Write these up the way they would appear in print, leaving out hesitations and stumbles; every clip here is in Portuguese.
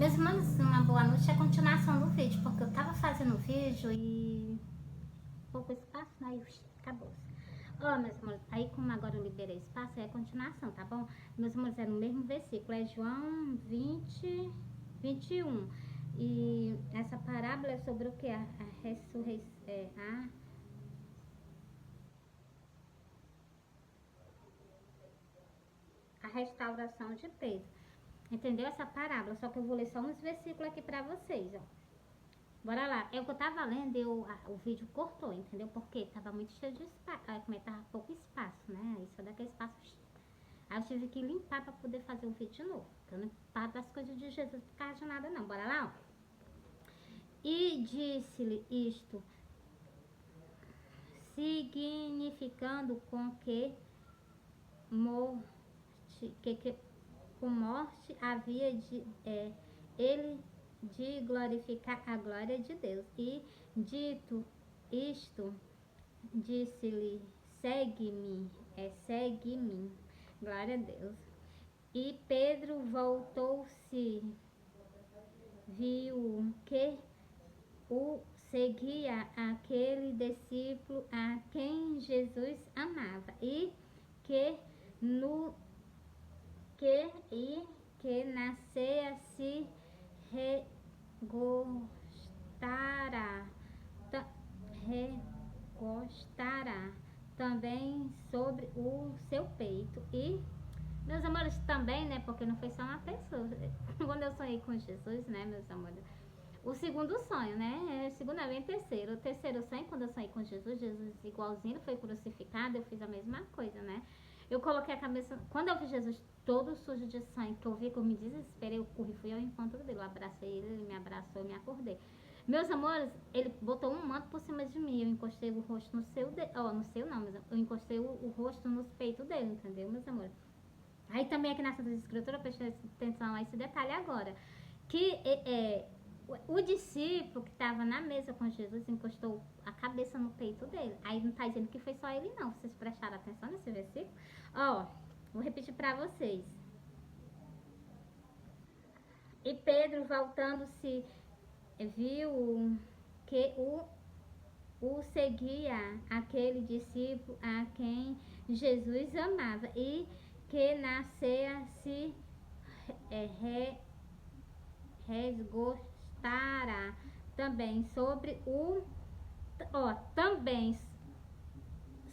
Meus irmãos, uma boa noite. É a continuação do vídeo, porque eu tava fazendo o vídeo e pouco espaço, aí acabou. Ó, meus irmãos, aí como agora eu liberei espaço, é a continuação, tá bom? Meus irmãos, é no mesmo versículo, é João 20, 21. E essa parábola é sobre o que? A ressurreição, a restauração de Pedro. Entendeu essa parábola? Só que eu vou ler só uns versículos aqui pra vocês, ó. Bora lá. É o que eu tava lendo, o vídeo cortou, entendeu? Porque tava muito cheio de espaço. Como é que tava pouco espaço, né? Aí só daquele espaço. Aí eu tive que limpar pra poder fazer o vídeo de novo. Eu não limpava as coisas de Jesus por causa de nada, não. Bora lá, ó. E disse-lhe isto, significando com que morte, com morte havia ele de glorificar a glória de Deus. E dito isto, disse-lhe, segue-me, segue-me, glória a Deus. E Pedro voltou-se, viu que o seguia aquele discípulo a quem Jesus amava e que no que nascia se regostara, regostara também sobre o seu peito. E meus amores, também, né? Porque não foi só uma pessoa. Quando eu sonhei com Jesus, né, meus amores? O segundo sonho, né? Segundo vem terceiro. O terceiro sonho, quando eu sonhei com Jesus, Jesus igualzinho foi crucificado, eu fiz a mesma coisa, né? Eu coloquei a cabeça. Quando eu vi Jesus todo sujo de sangue, que eu vi que eu me desesperei, eu corri, fui ao encontro dele. Eu abracei ele, ele me abraçou, eu me acordei. Meus amores, ele botou um manto por cima de mim. Eu encostei o rosto no seu. No seu não, mas eu encostei o rosto nos peitos dele, entendeu, meus amores? Aí também aqui na Santa Escritura, prestei atenção a esse detalhe agora. Que o discípulo que estava na mesa com Jesus encostou a cabeça no peito dele. Aí não está dizendo que foi só ele, não. Vocês prestaram atenção nesse versículo? Ó, vou repetir para vocês. E Pedro, voltando-se, viu que o seguia aquele discípulo a quem Jesus amava e que nascia se resgostara também sobre também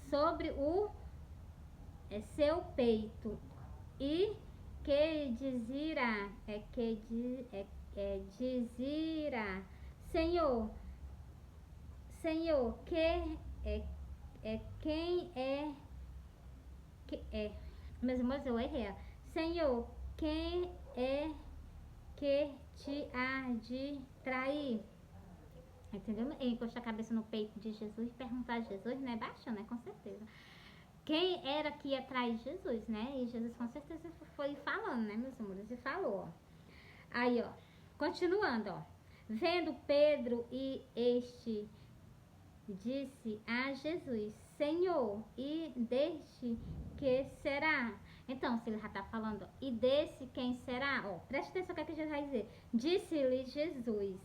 sobre o seu peito e que dizira dizira Senhor, que quem meus irmãos, eu errei. Senhor, quem é que te há de trair? Entendeu? Ele encostou a cabeça no peito de Jesus e perguntar a Jesus, né? Baixou, né? Com certeza. Quem era que ia trair Jesus, né? E Jesus com certeza foi falando, né, meus amores? E falou, ó. Aí, ó. Continuando, ó. Vendo Pedro e este disse a Jesus, Senhor, e deste que será? Então, se ele já está falando, e desse quem será? Ó, preste atenção no que Jesus vai dizer. Disse-lhe Jesus,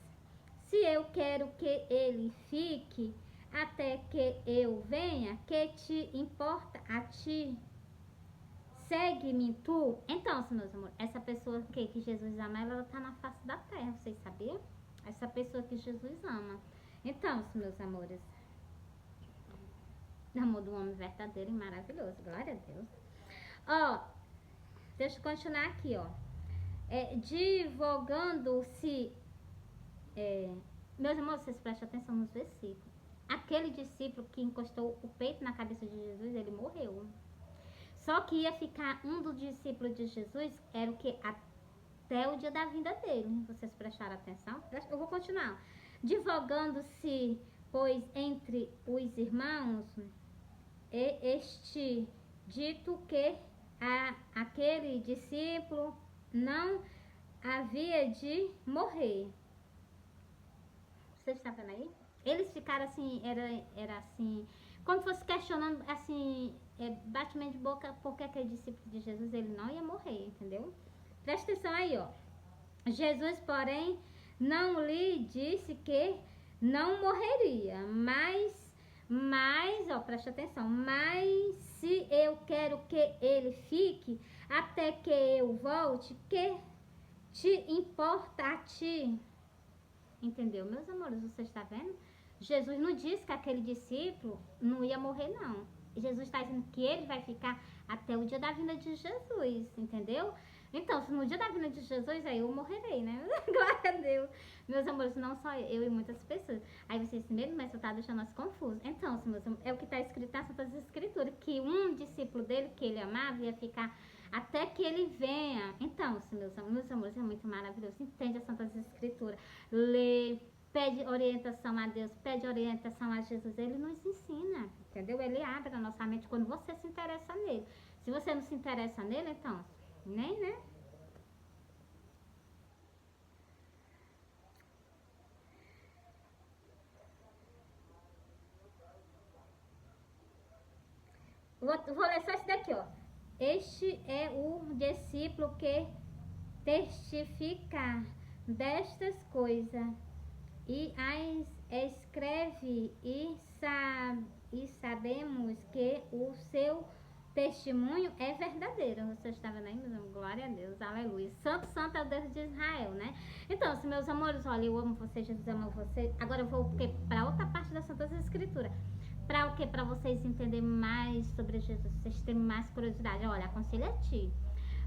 se eu quero que ele fique até que eu venha, que te importa a ti? Segue-me tu. Então, meus amores, essa pessoa que Jesus ama, ela está na face da terra, vocês sabiam? Essa pessoa que Jesus ama. Então, meus amores, amor do homem verdadeiro e maravilhoso, glória a Deus. Ó, deixa eu continuar aqui, ó. Divulgando-se, meus irmãos, vocês prestem atenção nos versículos. Aquele discípulo que encostou o peito na cabeça de Jesus, ele morreu. Só que ia ficar um dos discípulos de Jesus, era o que? Até o dia da vinda dele. Vocês prestaram atenção? Eu vou continuar. Divulgando-se, pois, entre os irmãos, este dito que aquele discípulo não havia de morrer. Vocês estão vendo aí? Eles ficaram assim, era assim, como se fosse questionando, assim, batimento de boca, porque aquele discípulo de Jesus, ele não ia morrer, entendeu? Presta atenção aí, ó. Jesus, porém, não lhe disse que não morreria, mas, ó, preste atenção, mas se eu quero que ele fique até que eu volte, que te importa a ti? Entendeu, meus amores? Você está vendo? Jesus não disse que aquele discípulo não ia morrer, não. Jesus está dizendo que ele vai ficar até o dia da vinda de Jesus, entendeu? Então, se no dia da vinda de Jesus, aí eu morrerei, né? Glória a Deus. Meus amores, não só eu e muitas pessoas. Aí vocês mesmo, mas você está deixando nós confusos. Então, meus amores, é o que está escrito nas Santas Escrituras, que um discípulo dele, que ele amava, ia ficar até que ele venha. Então, meus amores, é muito maravilhoso. Entende as Santas Escrituras. Lê, pede orientação a Deus, pede orientação a Jesus. Ele nos ensina, entendeu? Ele abre a nossa mente quando você se interessa nele. Se você não se interessa nele, então, nem, né? Vou ler só esse daqui, ó. Este é o discípulo que testifica destas coisas e as escreve e sabemos que o seu testemunho é verdadeiro. Você está vendo aí, meus amores? Glória a Deus, aleluia. Santo, santo é o Deus de Israel, né? Então, se meus amores, olha, eu amo você, Jesus ama você. Agora eu vou para outra parte das Santas Escrituras. Para o que? Para vocês entenderem mais sobre Jesus, vocês terem mais curiosidade. Olha, aconselho a ti.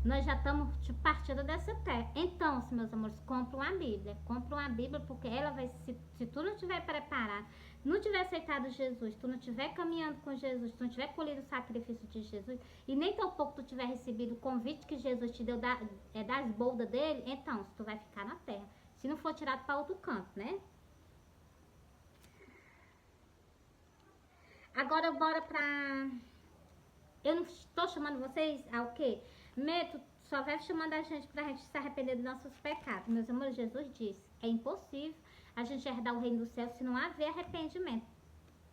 Nós já estamos partindo dessa terra. Então, se meus amores, compra uma Bíblia. Compra uma Bíblia, porque ela vai, se tu não estiver preparado, não tiver aceitado Jesus, tu não estiver caminhando com Jesus, tu não tiver colhido o sacrifício de Jesus, e nem tão pouco tu tiver recebido o convite que Jesus te deu das boldas dele, então, tu vai ficar na terra. Se não for tirado para outro canto, né? Agora bora pra... Eu não estou chamando vocês ao quê? Meto só vai chamando a gente pra gente se arrepender dos nossos pecados. Meus amores, Jesus disse, é impossível a gente herdar o reino do céu se não haver arrependimento.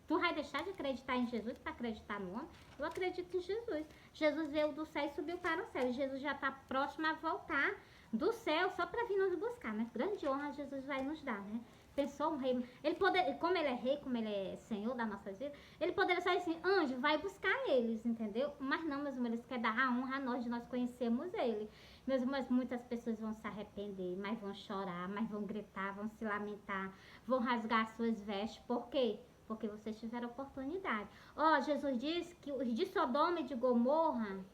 Tu vai deixar de acreditar em Jesus para acreditar no homem? Eu acredito em Jesus. Jesus veio do céu e subiu para o céu. E Jesus já está próximo a voltar do céu só para vir nos buscar, né? Grande honra Jesus vai nos dar, né? Pensou um rei, ele poderia, como ele é rei, como ele é senhor das nossas vidas, ele poderia só assim, anjo, vai buscar eles, entendeu? Mas não, meus irmãos, eles querem dar a honra a nós de nós conhecermos ele. Meus irmãos, muitas pessoas vão se arrepender, mas vão chorar, mas vão gritar, vão se lamentar, vão rasgar suas vestes. Por quê? Porque vocês tiveram oportunidade. Ó, Jesus disse que os de Sodoma e de Gomorra,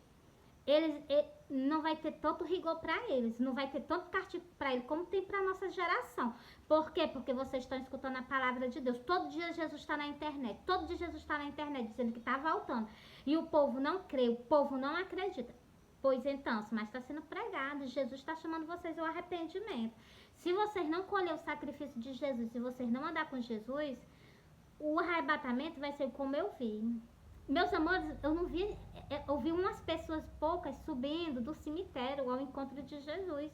eles não vai ter tanto rigor para eles, não vai ter tanto castigo para eles como tem para nossa geração. Por quê? Porque vocês estão escutando a palavra de Deus. Todo dia Jesus está na internet, todo dia Jesus está na internet dizendo que está voltando. E o povo não crê, o povo não acredita. Pois então, mas está sendo pregado, Jesus está chamando vocês ao arrependimento. Se vocês não colher o sacrifício de Jesus, se vocês não andar com Jesus, o arrebatamento vai ser como eu vi. Meus amores, eu não vi, eu vi umas pessoas poucas subindo do cemitério ao encontro de Jesus.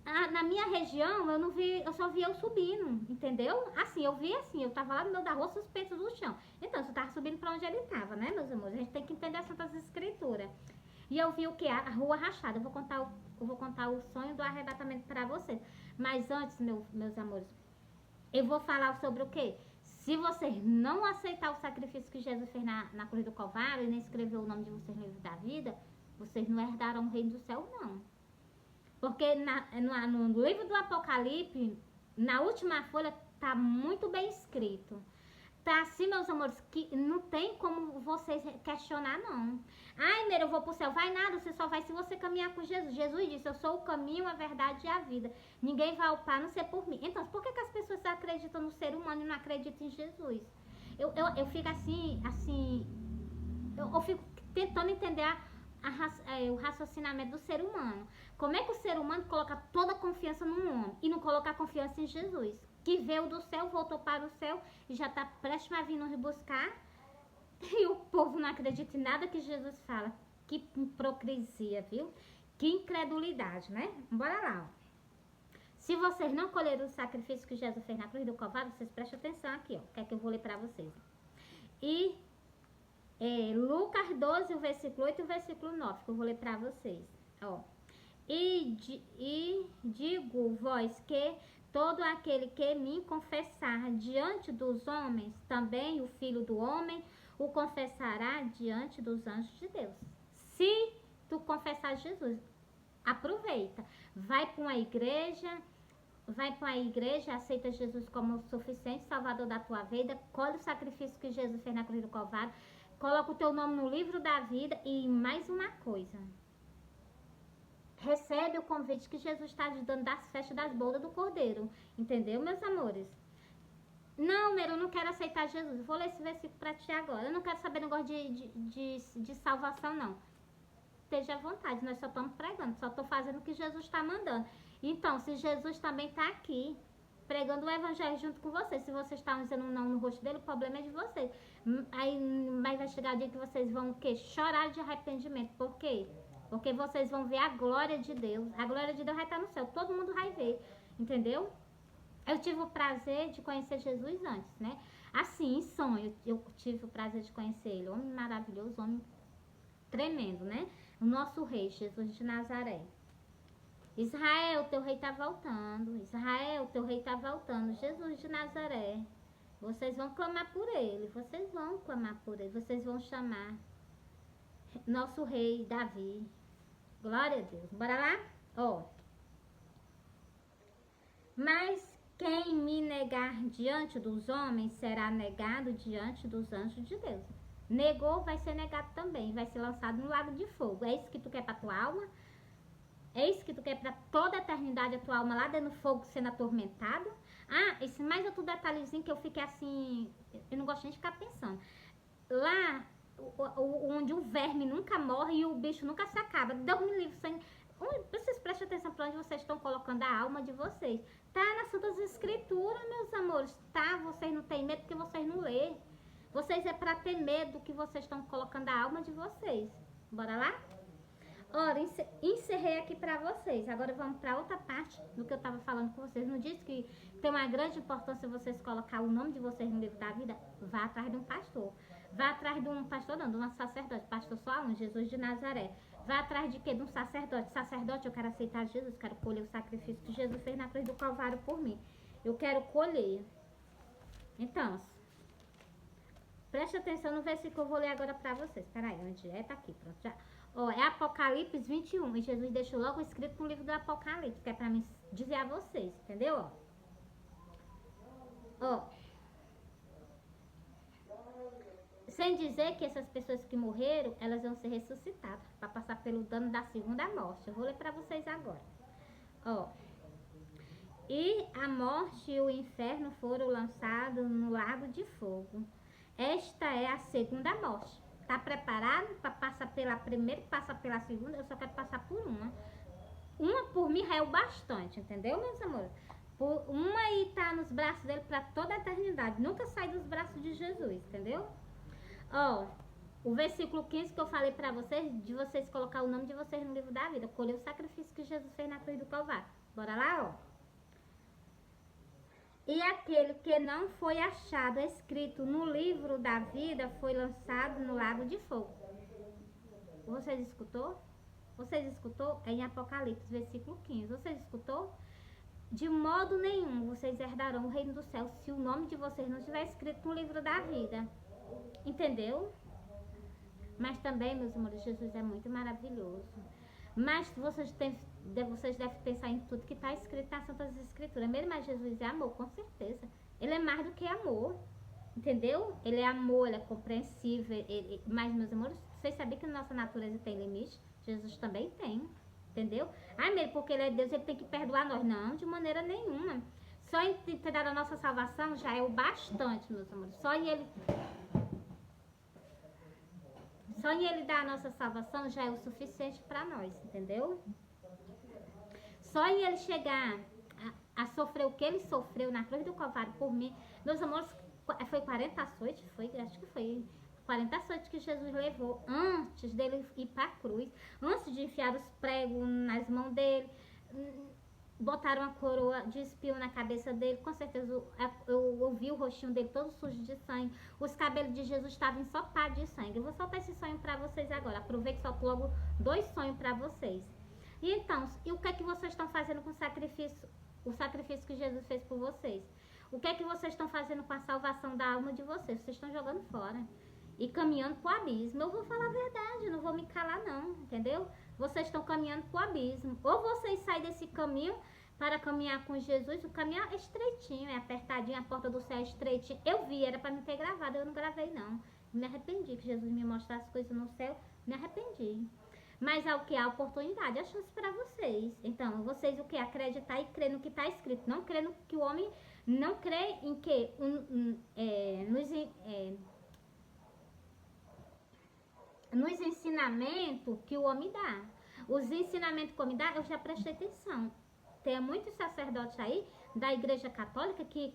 Na minha região, eu não vi, eu só vi eu subindo, entendeu? Assim, eu vi assim, eu tava lá no meio da rua suspenso no chão. Então, eu tava subindo para onde ele tava, né, meus amores? A gente tem que entender as Santas Escrituras. E eu vi o que? A rua rachada. Eu vou contar o sonho do arrebatamento para vocês. Mas antes, meus amores, eu vou falar sobre o quê? Se vocês não aceitar o sacrifício que Jesus fez na cruz do Calvário e nem escrever o nome de vocês no livro da vida, vocês não herdarão o reino do céu, não. Porque no livro do Apocalipse, na última folha, está muito bem escrito. Tá assim, meus amores, que não tem como vocês questionar, não. Ai, Meira, eu vou pro céu. Vai nada, você só vai se você caminhar com Jesus. Jesus disse, eu sou o caminho, a verdade e a vida. Ninguém vai ao Pai, a não ser por mim. Então, por que as pessoas acreditam no ser humano e não acreditam em Jesus? Eu fico assim, eu fico tentando entender o raciocinamento do ser humano. Como é que o ser humano coloca toda a confiança num homem e não coloca a confiança em Jesus? Que veio do céu, voltou para o céu e já está prestes a vir nos buscar. E o povo não acredita em nada que Jesus fala. Que hipocrisia, viu? Que incredulidade, né? Bora lá. Se vocês não colheram o sacrifício que Jesus fez na cruz do Calvário, vocês prestem atenção aqui, ó. O que é que eu vou ler para vocês? E Lucas 12, o versículo 8 e o versículo 9, que eu vou ler para vocês. Ó. E digo-vos que todo aquele que me confessar diante dos homens, também o Filho do Homem o confessará diante dos anjos de Deus. Se tu confessar Jesus, aproveita. Vai para uma igreja, aceita Jesus como o suficiente salvador da tua vida, colhe o sacrifício que Jesus fez na cruz do Calvário, coloca o teu nome no livro da vida e mais uma coisa. Recebe o convite que Jesus está te dando das festas das bodas do Cordeiro. Entendeu, meus amores? Não, Meira, eu não quero aceitar Jesus. Vou ler esse versículo para ti agora. Eu não quero saber negócio de salvação, não. Esteja à vontade, nós só estamos pregando, só estou fazendo o que Jesus está mandando. Então, se Jesus também está aqui, pregando o evangelho junto com vocês, se vocês estão dizendo um não no rosto dele, o problema é de vocês. Aí, mas vai chegar o dia que vocês vão o quê? Chorar de arrependimento. Por quê? Porque vocês vão ver a glória de Deus. A glória de Deus vai estar no céu, todo mundo vai ver, entendeu? Eu tive o prazer de conhecer Jesus antes, né? Assim, em sonho, eu tive o prazer de conhecer ele. Homem maravilhoso, homem tremendo, né? O nosso rei, Jesus de Nazaré. Israel, teu rei está voltando. Israel, teu rei está voltando. Jesus de Nazaré. Vocês vão clamar por ele. Vocês vão clamar por ele. Vocês vão chamar nosso rei Davi. Glória a Deus. Bora lá? Ó. Mas quem me negar diante dos homens será negado diante dos anjos de Deus. Negou, vai ser negado também. Vai ser lançado no lago de fogo. É isso que tu quer pra tua alma? É isso que tu quer pra toda a eternidade, a tua alma lá dentro do fogo sendo atormentado? Ah, esse mais outro detalhezinho que eu fiquei assim... Eu não gosto nem de ficar pensando. Lá, onde o verme nunca morre e o bicho nunca se acaba. Deus me livre, sem... Vocês prestem atenção para onde vocês estão colocando a alma de vocês. Tá nas Santas Escrituras, meus amores. Tá, vocês não têm medo porque vocês não lê. Vocês é para ter medo que vocês estão colocando a alma de vocês. Bora lá? Ora, encerrei aqui para vocês. Agora vamos para outra parte do que eu estava falando com vocês. Não disse que tem uma grande importância vocês colocar o nome de vocês no livro da vida? Vá atrás de um pastor. Vá atrás de um pastor, não, de um sacerdote. Pastor só um, Jesus de Nazaré. Vá atrás de quê? De um sacerdote. Sacerdote, eu quero aceitar Jesus, quero colher o sacrifício que Jesus fez na cruz do Calvário por mim. Eu quero colher. Então, preste atenção no versículo que eu vou ler agora para vocês. Peraí, onde é? Tá aqui, pronto, já. Ó, é Apocalipse 21. E Jesus deixou logo escrito no livro do Apocalipse, que é para mim dizer a vocês, entendeu? Ó. Sem dizer que essas pessoas que morreram, elas vão ser ressuscitadas para passar pelo dano da segunda morte. Eu vou ler para vocês agora. Ó. E a morte e o inferno foram lançados no lago de fogo. Esta é a segunda morte. Tá preparado para passar pela primeira, passar pela segunda? Eu só quero passar por uma. Uma por mim já é o bastante, entendeu, meus amores? Por uma e tá nos braços dele para toda a eternidade. Nunca sai dos braços de Jesus, entendeu? Ó, o versículo 15 que eu falei para vocês, de vocês colocar o nome de vocês no livro da vida. Colher o sacrifício que Jesus fez na cruz do Calvário. Bora lá, ó. E aquele que não foi achado escrito no livro da vida foi lançado no lago de fogo. Vocês escutou? Vocês escutou? É em Apocalipse, versículo 15. Vocês escutou? De modo nenhum vocês herdarão o reino do céu se o nome de vocês não estiver escrito no livro da vida. Entendeu? Mas também, meus amores, Jesus é muito maravilhoso. Mas vocês devem pensar em tudo que está escrito nas Santas Escrituras. Mesmo mas Jesus é amor, com certeza. Ele é mais do que amor. Entendeu? Ele é amor, ele é compreensível. Mas, meus amores, vocês sabem que nossa natureza tem limite? Jesus também tem. Entendeu? Ah, mesmo porque ele é Deus, ele tem que perdoar nós. Não, de maneira nenhuma. Só em ter dado a nossa salvação já é o bastante, meus amores. Só em ele dar a nossa salvação já é o suficiente para nós, entendeu? Só em ele chegar a sofrer o que ele sofreu na cruz do Calvário por mim, meus amores, foi 40 açoites, acho que foi 40 açoites que Jesus levou antes dele ir para a cruz, antes de enfiar os pregos nas mãos dele, botaram uma coroa de espinho na cabeça dele, com certeza eu vi o rostinho dele todo sujo de sangue, os cabelos de Jesus estavam ensopados de sangue. Eu vou soltar esse sonho para vocês agora, aproveito e solto logo 2 sonhos para vocês. E então, e o que é que vocês estão fazendo com o sacrifício que Jesus fez por vocês? O que é que vocês estão fazendo com a salvação da alma de vocês? Vocês estão jogando fora e caminhando pro abismo. Eu vou falar a verdade, eu não vou me calar não, entendeu? Vocês estão caminhando pro abismo. Ou vocês saem desse caminho para caminhar com Jesus, o caminho é estreitinho, é apertadinho, a porta do céu é estreitinha. Eu vi, era para me ter gravado, eu não gravei não. Me arrependi que Jesus me mostrasse as coisas no céu, me arrependi. Mas há o que? A oportunidade, a chance para vocês. Então, vocês o que? Acreditar e crer no que está escrito. Não crer no que o homem... Não crê em que? Nos ensinamentos que o homem dá. Os ensinamentos que o homem dá, eu já prestei atenção. Tem muitos sacerdotes aí da igreja católica que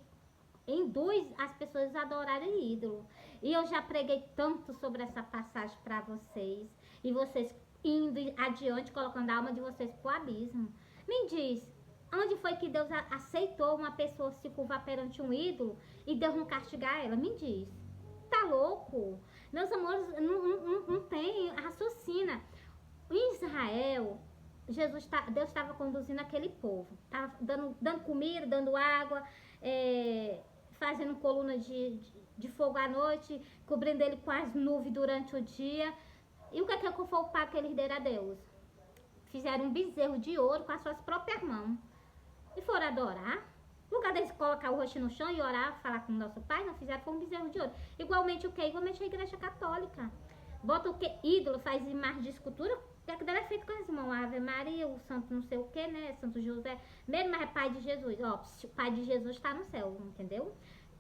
induz as pessoas a adorarem ídolo. E eu já preguei tanto sobre essa passagem para vocês. E vocês indo adiante, colocando a alma de vocês pro abismo. Me diz, onde foi que Deus aceitou uma pessoa se curvar perante um ídolo e Deus não castigar ela? Me diz. Tá louco? Meus amores, não tem, raciocina. Em Israel, Deus estava conduzindo aquele povo. Estava dando comida, dando água, fazendo coluna de fogo à noite, cobrindo ele com as nuvens durante o dia. E o que foi o pago que eles deram a Deus? Fizeram um bezerro de ouro com as suas próprias mãos. E foram adorar. No lugar deles colocar o rosto no chão e orar, falar com o nosso pai, não fizeram, foi um bezerro de ouro. Igualmente o que? Igualmente a igreja católica. Bota o que? Ídolo, faz imagem de escultura, o que dela é feito com as mãos. A Ave Maria, o santo não sei o que, né? Santo José, mesmo, mas é pai de Jesus. Ó, o pai de Jesus está no céu, entendeu?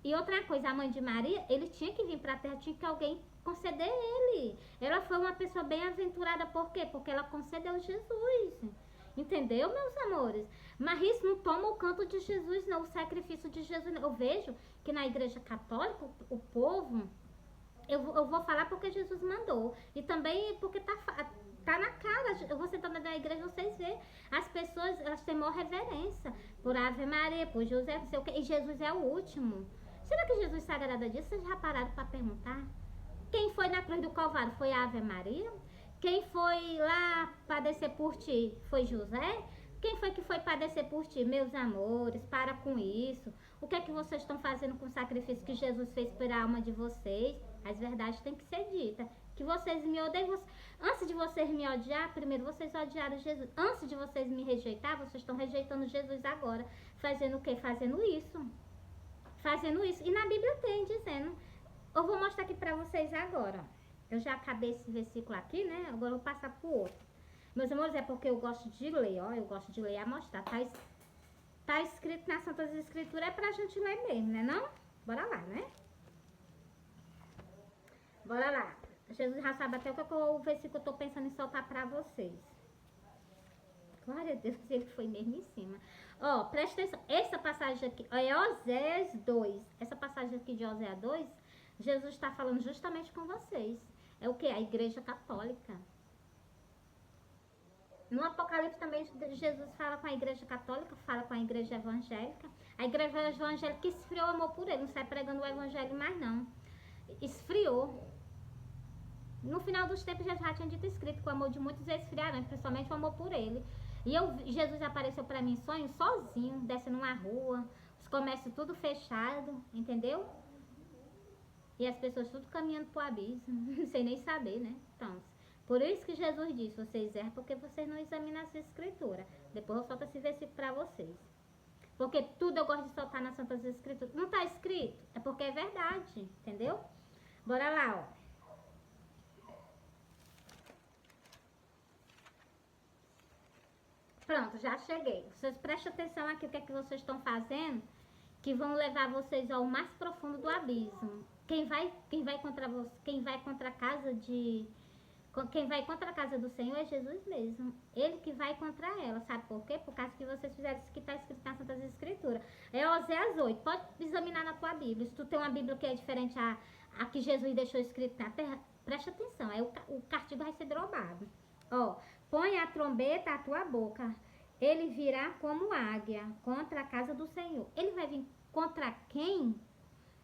E outra coisa, a mãe de Maria, ele tinha que vir para a terra, tinha que alguém conceder ele. Ela foi uma pessoa bem-aventurada, por quê? Porque ela concedeu Jesus. Entendeu, meus amores? Mas isso não toma o canto de Jesus, não, o sacrifício de Jesus. Não. Eu vejo que na igreja católica, o povo, eu vou falar porque Jesus mandou. E também porque tá na cara. Eu vou sentar na igreja, vocês verem. As pessoas, elas têm maior reverência por Ave Maria, por José, não sei o quê. E Jesus é o último. Será que Jesus se agrada disso? Vocês já pararam para perguntar? Quem foi na cruz do Calvário? Foi a Ave Maria? Quem foi lá padecer por ti? Foi José? Quem foi que foi padecer por ti? Meus amores, para com isso. O que é que vocês estão fazendo com o sacrifício que Jesus fez pela alma de vocês? As verdades têm que ser ditas. Que vocês me odeiam. Antes de vocês me odiar, primeiro vocês odiaram Jesus. Antes de vocês me rejeitar, vocês estão rejeitando Jesus agora. Fazendo o quê? Fazendo isso. Fazendo isso. E na Bíblia tem dizendo. Eu vou mostrar aqui pra vocês agora. Eu já acabei esse versículo aqui, né? Agora eu vou passar pro outro. Meus amores, é porque eu gosto de ler, ó. Eu gosto de ler e a mostrar. Tá escrito nas Santas Escrituras, é pra gente ler mesmo, né não? Bora lá, né? Bora lá. Jesus já sabe até o versículo que eu tô pensando em soltar pra vocês. Glória a Deus, ele foi mesmo em cima. Ó, presta atenção. Essa passagem aqui, ó, é Oséias 2. Essa passagem aqui de Oséias 2, Jesus está falando justamente com vocês. É o que? A igreja católica. No Apocalipse também Jesus fala com a igreja católica, fala com a igreja evangélica. A igreja evangélica esfriou o amor por ele, não sai pregando o evangelho mais não. Esfriou. No final dos tempos Jesus já tinha dito escrito que o amor de muitos esfriarão, principalmente o amor por ele. E Jesus apareceu para mim em sonho sozinho, descendo uma rua, os comércios tudo fechado, entendeu? E as pessoas tudo caminhando pro abismo, sem nem saber, né? Então, por isso que Jesus disse, vocês erram porque vocês não examinam as escrituras. Depois eu solto esse versículo para vocês. Porque tudo eu gosto de soltar nas Santas Escrituras. Não tá escrito? É porque é verdade, entendeu? Bora lá, ó. Pronto, já cheguei. Vocês prestem atenção aqui o que é que vocês estão fazendo, que vão levar vocês ao mais profundo do abismo. Quem vai contra você, quem vai contra a casa do Senhor é Jesus mesmo. Ele que vai contra ela, sabe por quê? Por causa que vocês fizeram isso que está escrito nas Santas Escrituras. É Oséias 8. Pode examinar na tua Bíblia. Se tu tem uma Bíblia que é diferente a que Jesus deixou escrito na terra, presta atenção. Aí o castigo vai ser drobado. Ó, põe a trombeta à tua boca. Ele virá como águia contra a casa do Senhor. Ele vai vir contra quem?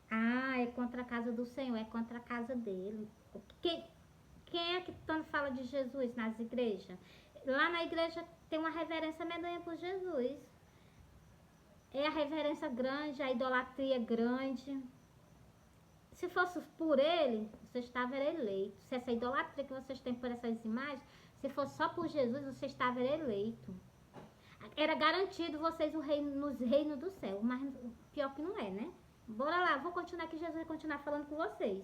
Ah, é contra a casa do Senhor, é contra a casa dele. Quem é que tanto fala de Jesus nas igrejas? lá na igreja tem uma reverência medonha por Jesus. É a reverência grande, a idolatria grande. Se fosse por ele, você estava eleito. Se essa idolatria que vocês têm por essas imagens, se fosse só por Jesus, você estava eleito. Era garantido vocês o reino, nos reinos do céu, mas pior que não é, né? Bora lá, vou continuar que Jesus vai continuar falando com vocês.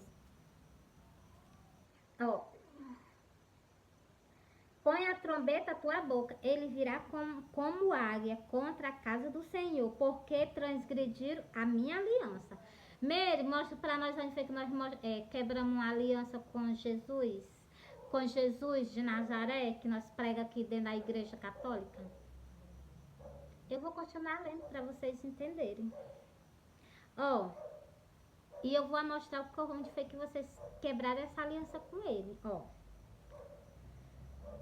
Ó. Põe a trombeta à tua boca, ele virá como águia contra a casa do Senhor, porque transgrediram a minha aliança. Mary, mostra para nós onde foi que nós quebramos uma aliança com Jesus de Nazaré, que nós pregamos aqui dentro da igreja católica. Eu vou continuar lendo para vocês entenderem. Ó, e eu vou mostrar onde foi que vocês quebraram essa aliança com ele, ó.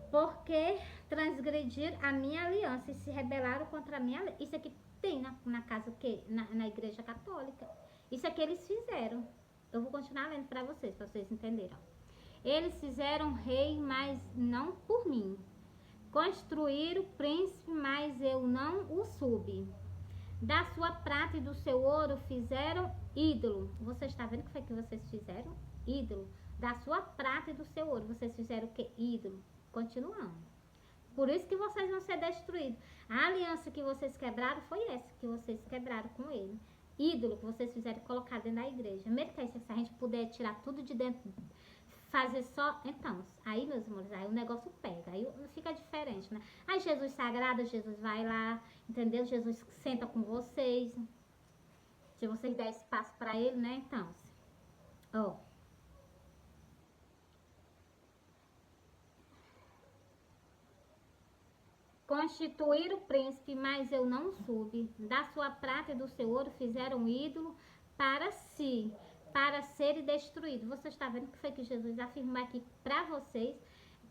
Porque transgrediram a minha aliança e se rebelaram contra a minha aliança. Isso aqui tem na casa que na igreja católica. Isso aqui eles fizeram. Eu vou continuar lendo para vocês entenderem. Eles fizeram rei, mas não por mim. Construíram príncipe, mas eu não o subi. Da sua prata e do seu ouro fizeram ídolo. Você está vendo o que foi que vocês fizeram? Ídolo. Da sua prata e do seu ouro, vocês fizeram o que? Ídolo. Continuando. Por isso que vocês vão ser destruídos. A aliança que vocês quebraram foi essa que vocês quebraram com ele. Ídolo que vocês fizeram colocar dentro da igreja. Mesmo que se a gente puder tirar tudo de dentro, fazer só... Então, aí, meus amores, aí o negócio pega. Aí fica diferente, né? Aí Jesus sagrado, Jesus vai lá, entendeu? Jesus senta com vocês. Se vocês der espaço para ele, né? Então, ó... Constituíram o príncipe, mas eu não soube. Da sua prata e do seu ouro fizeram ídolo para si, para ser destruído. Você está vendo que foi que Jesus afirmou aqui para vocês?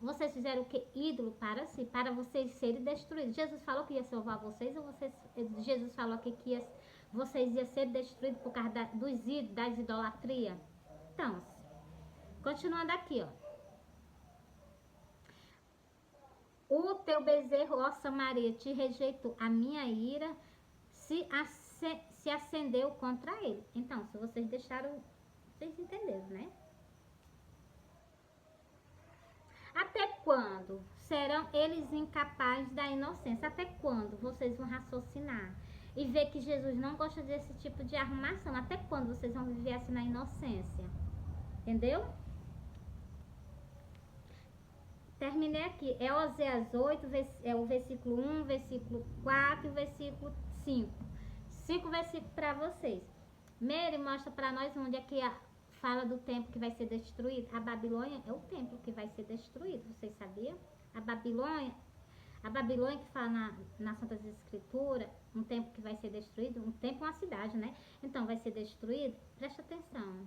Vocês fizeram o que? Ídolo para si, para vocês serem destruídos. Jesus falou que ia salvar vocês ou Jesus falou aqui que vocês iam ser destruídos por causa dos ídolos, das idolatrias? Então, continuando aqui, ó. O teu bezerro, ó Samaria, te rejeitou. A minha ira se acendeu contra ele. Então, se vocês deixaram... Vocês entenderam, né? Até quando serão eles incapazes da inocência? Até quando vocês vão raciocinar e ver que Jesus não gosta desse tipo de arrumação? Até quando vocês vão viver assim na inocência? Entendeu? Terminei aqui. É Oséias 8, é o versículo 1, versículo 4 e o versículo 5. 5 versículos para vocês. Mary mostra para nós onde é que fala do templo que vai ser destruído. A Babilônia é o templo que vai ser destruído. Vocês sabiam? A Babilônia que fala na Santas Escrituras, um templo que vai ser destruído, um templo é uma cidade, né? Então vai ser destruído. Presta atenção.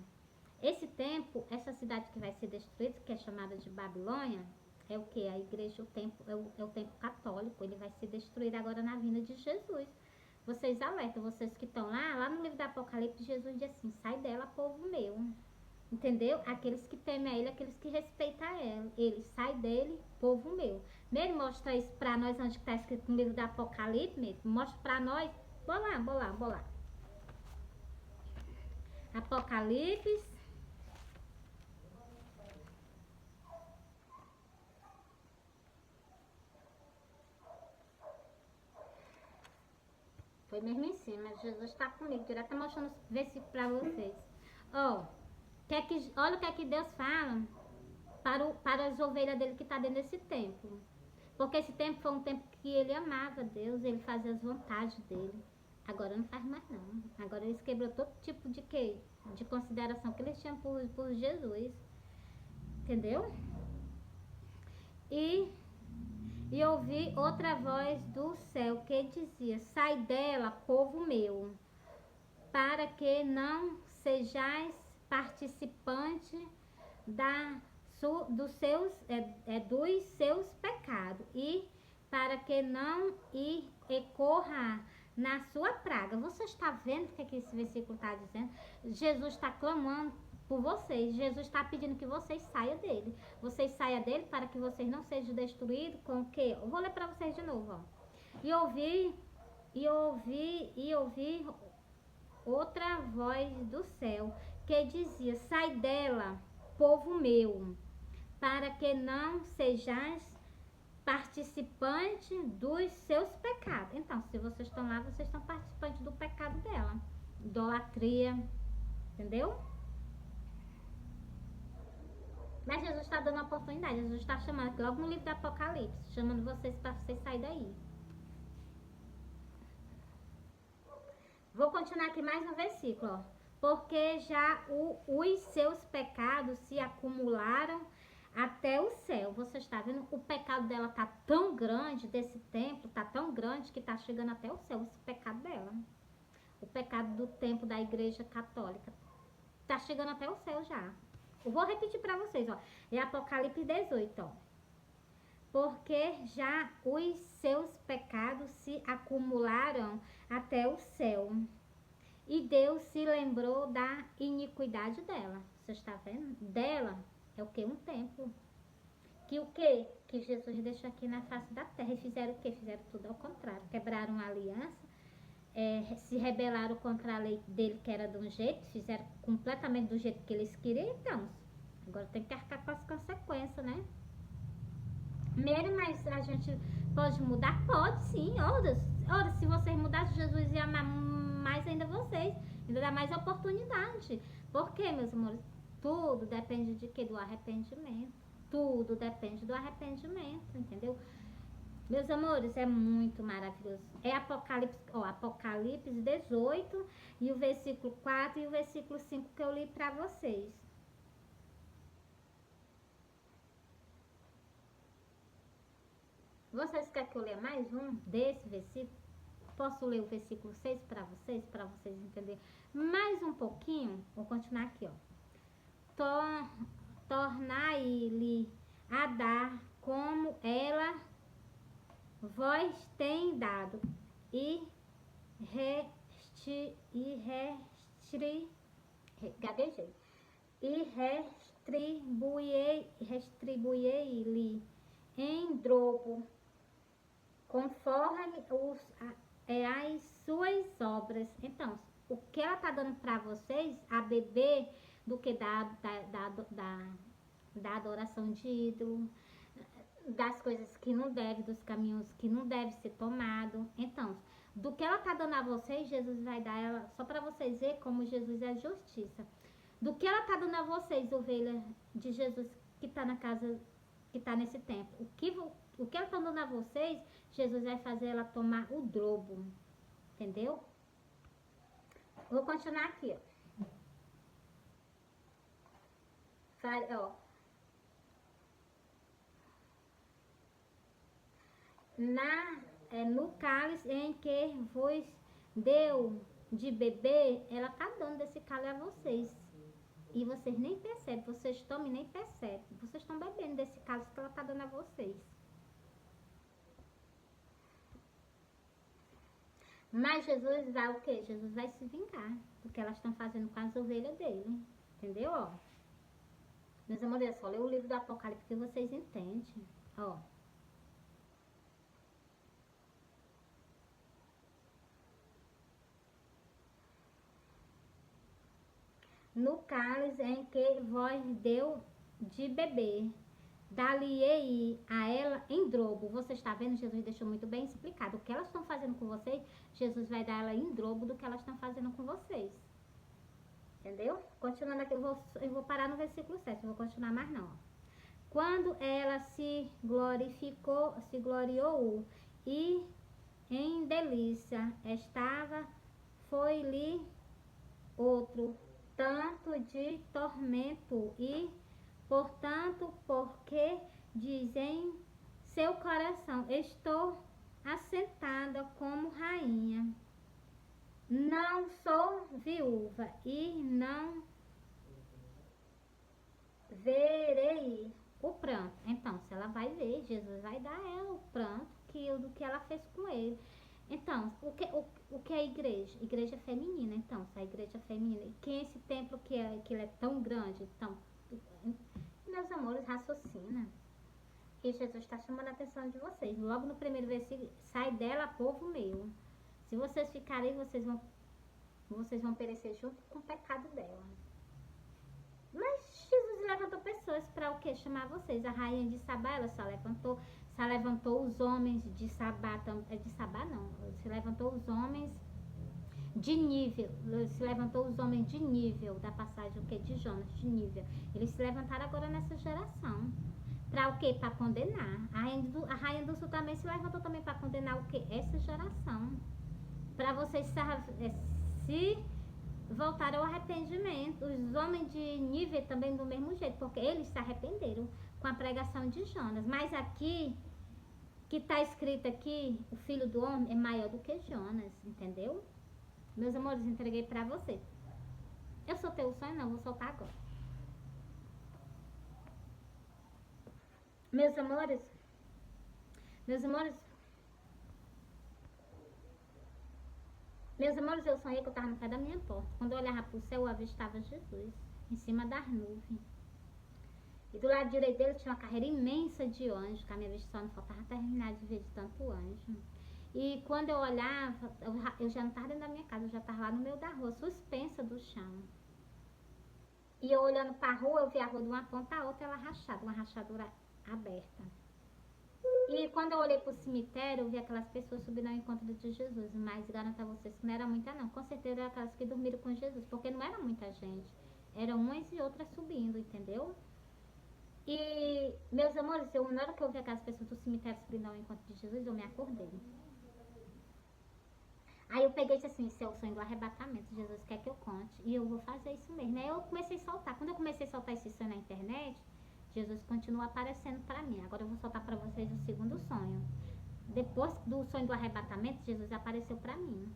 Esse templo, essa cidade que vai ser destruída, que é chamada de Babilônia, é o que? A igreja, o templo, é o templo católico. Ele vai ser destruído agora na vinda de Jesus. Vocês alertam, vocês que estão lá no livro do Apocalipse, Jesus diz assim: sai dela, povo meu. Entendeu? Aqueles que temem a ele, aqueles que respeitam a ele. Sai dele, povo meu. Ele mostra isso pra nós, onde está escrito no livro do Apocalipse, mostra pra nós. Bora lá. Apocalipse. Foi mesmo em cima. Jesus está comigo, direto mostrando os versículos para vocês. Olha o que é que Deus fala para as ovelhas dele que está dentro desse templo. Porque esse tempo foi um tempo que ele amava Deus, ele fazia as vontades dele. Agora não faz mais não. Agora eles quebrou todo tipo de consideração que eles tinham por Jesus. Entendeu? E ouvi outra voz do céu que dizia: sai dela, povo meu, para que não sejais participante dos seus pecados, e para que não corra na sua praga. Você está vendo o que esse versículo está dizendo? Jesus está clamando por vocês. Jesus está pedindo que vocês saiam dele. Vocês saiam dele para que vocês não sejam destruídos com o quê? Eu vou ler para vocês de novo, ó. E ouvi outra voz do céu que dizia: sai dela, povo meu, para que não sejais participante dos seus pecados. Então, se vocês estão lá, vocês estão participantes do pecado dela. Idolatria, entendeu? Mas Jesus está dando uma oportunidade. Jesus está chamando aqui, logo no livro do Apocalipse, chamando vocês para vocês saírem daí. Vou continuar aqui mais um versículo, ó. Porque já os seus pecados se acumularam até o céu. Você está vendo? O pecado dela tá tão grande, desse templo, tá tão grande que tá chegando até o céu, esse pecado dela. O pecado do templo da igreja católica. Tá chegando até o céu já. Eu vou repetir para vocês, ó. É Apocalipse 18, ó. Porque já os seus pecados se acumularam até o céu. E Deus se lembrou da iniquidade dela. Você está vendo? Dela é o que? Um templo. Que o que? Que Jesus deixou aqui na face da terra. E fizeram o que? Fizeram tudo ao contrário. Quebraram a aliança. Se rebelaram contra a lei dele, que era de um jeito. Fizeram completamente do jeito que eles queriam. Então, agora tem que arcar com as consequências, né? Mesmo, mas a gente pode mudar? Pode sim. Ora, se vocês mudassem, Jesus ia amar mais ainda vocês. Ainda dá mais oportunidade. Por quê, meus amores? Tudo depende de quê? Do arrependimento. Tudo depende do arrependimento, entendeu? Meus amores, é muito maravilhoso. É Apocalipse 18 e o versículo 4 e o versículo 5 que eu li para vocês. Vocês querem que eu leia mais um desse versículo? Posso ler o versículo 6 para vocês entenderem mais um pouquinho? Vou continuar aqui, ó. Tornai-lhe a dar como ela vós tem dado, e restribuei-lhe em dobro, conforme as suas obras. Então, o que ela tá dando para vocês a beber do que da adoração de ídolo, das coisas que não deve, dos caminhos que não deve ser tomado. Então, do que ela tá dando a vocês, Jesus vai dar ela, só para vocês verem como Jesus é justiça. Do que ela tá dando a vocês, ovelha de Jesus que tá na casa, que tá nesse tempo. O que ela tá dando a vocês, Jesus vai fazer ela tomar o dobro. Entendeu? Vou continuar aqui, ó. No cálice em que vos deu de beber, ela tá dando desse cálice a vocês. E vocês nem percebem, vocês tomam e nem percebem. Vocês estão bebendo desse cálice que ela tá dando a vocês. Mas Jesus vai o quê? Jesus vai se vingar do que elas estão fazendo com as ovelhas dele. Entendeu? Ó. Meus amores, é só ler o livro do Apocalipse que vocês entendem. Ó. No cálice em que vós deu de beber, dali-ei a ela em dobro. Você está vendo? Jesus deixou muito bem explicado. O que elas estão fazendo com vocês, Jesus vai dar ela em dobro do que elas estão fazendo com vocês. Entendeu? Continuando aqui, eu vou parar no versículo 7, não vou continuar mais não. Quando ela se gloriou e em delícia estava, foi-lhe outro tanto de tormento e, portanto, porque diz em seu coração, estou assentada como rainha, não sou viúva e não verei o pranto. Então, se ela vai ver, Jesus vai dar a ela o pranto do que ela fez com ele. Então, o que é a igreja? Igreja feminina, então, se a igreja feminina, quem é esse templo que ele é tão grande? Então, meus amores, raciocina. E Jesus está chamando a atenção de vocês. Logo no primeiro versículo, sai dela, povo meu. Se vocês ficarem, vocês vão perecer junto com o pecado dela. Mas Jesus levantou pessoas para o que? Chamar vocês. A rainha de Sabá, ela só levantou os homens de Sabá, de Sabá não, se levantou os homens de nível, se levantou os homens de nível da passagem, o que? De Jonas, de nível. Eles se levantaram agora nessa geração. Para o quê? Para condenar. A rainha do sul também se levantou também para condenar o quê? Essa geração. Para vocês se voltaram ao arrependimento. Os homens de nível também do mesmo jeito, porque eles se arrependeram com a pregação de Jonas. Mas aqui, que está escrito aqui, o filho do homem é maior do que Jonas, entendeu? Meus amores, entreguei para você. Eu soltei o sonho? Não, vou soltar agora. Meus amores, eu sonhei que eu estava no pé da minha porta. Quando eu olhava para o céu, eu avistava Jesus em cima das nuvens. E do lado direito dele tinha uma carreira imensa de anjos, que a minha vista só não faltava terminar de ver de tanto anjo. E quando eu olhava, eu já não estava dentro da minha casa, eu já estava lá no meio da rua, suspensa do chão. E eu olhando para a rua, eu vi a rua de uma ponta a outra, ela rachada, uma rachadura aberta. E quando eu olhei para o cemitério, eu vi aquelas pessoas subindo ao encontro de Jesus. Mas garanto a vocês que não era muita não. Com certeza eram aquelas que dormiram com Jesus, porque não era muita gente. Eram umas e outras subindo, entendeu? E, meus amores, na hora que eu vi aquelas pessoas do cemitério subindo ao encontro de Jesus, eu me acordei. Aí eu peguei e disse assim, esse é o sonho do arrebatamento, Jesus quer que eu conte. E eu vou fazer isso mesmo. Aí eu comecei a soltar. Quando eu comecei a soltar esse sonho na internet, Jesus continua aparecendo para mim. Agora eu vou soltar para vocês o segundo sonho. Depois do sonho do arrebatamento, Jesus apareceu para mim.